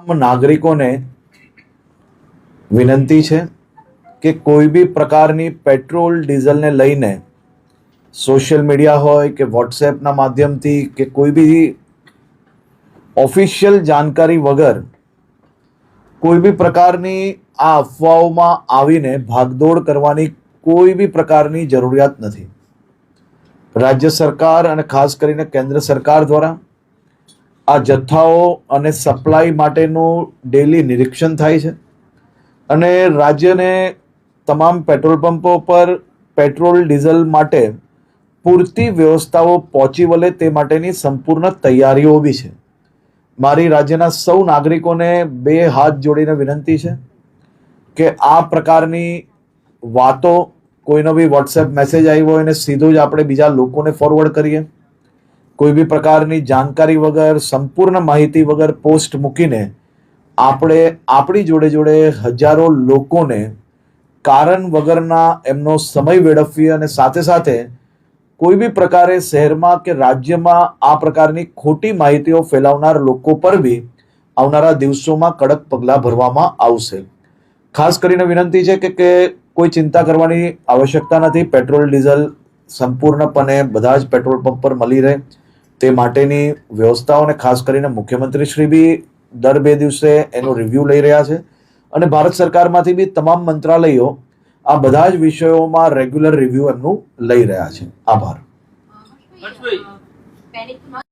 નાગરિકોને વિનંતી છે કે કોઈ બી પ્રકારની પેટ્રોલ ડીઝલને લઈને સોશિયલ મીડિયા હોય કે વોટ્સએપના માધ્યમથી કે કોઈ બી ઓફિશિયલ જાણકારી વગર કોઈ બી પ્રકારની આ અફવાઓમાં આવીને ભાગદોડ કરવાની કોઈ બી પ્રકારની જરૂરિયાત નથી. રાજ્ય સરકાર અને ખાસ કરીને કેન્દ્ર સરકાર દ્વારા આ જથ્થાઓ અને સપ્લાય માટેનું ડેલી નિરીક્ષણ થાય છે અને રાજ્યને તમામ પેટ્રોલ પંપો પર પેટ્રોલ ડીઝલ માટે પૂરતી વ્યવસ્થાઓ પહોંચી વળે તે માટેની સંપૂર્ણ તૈયારીઓ બી છે. મારી રાજ્યના સૌ નાગરિકોને બે હાથ જોડીને વિનંતી છે કે આ પ્રકારની વાતો કોઈનો બી વોટ્સએપ મેસેજ આવ્યો હોય એને સીધું જ આપણે બીજા લોકોને ફોરવર્ડ કરીએ. કોઈ બી પ્રકારની જાણકારી વગર સંપૂર્ણ માહિતી વગર પોસ્ટ મૂકીને આપણે આપણી જોડે જોડે હજારો લોકોને કારણ વગરના એમનો સમય વેડફીએ અને સાથે સાથે કોઈ બી પ્રકારે શહેરમાં કે રાજ્યમાં આ પ્રકારની ખોટી માહિતીઓ ફેલાવનાર લોકો પર બી આવનારા દિવસોમાં કડક પગલાં ભરવામાં આવશે. ખાસ કરીને વિનંતી છે કે કોઈ ચિંતા કરવાની આવશ્યકતા નથી. પેટ્રોલ ડીઝલ સંપૂર્ણપણે બધા જ પેટ્રોલ પંપ પર મળી રહે તે માટેની વ્યવસ્થાઓને ખાસ કરીને મુખ્યમંત્રી શ્રી બી દર 2 દિવસે એનો રિવ્યૂ લઈ રહ્યા છે અને ભારત સરકારમાંથી બી તમામ મંત્રાલયો આ બધા જ વિષયોમાં રેગ્યુલર રિવ્યૂ એમનું લઈ રહ્યા છે. આભાર.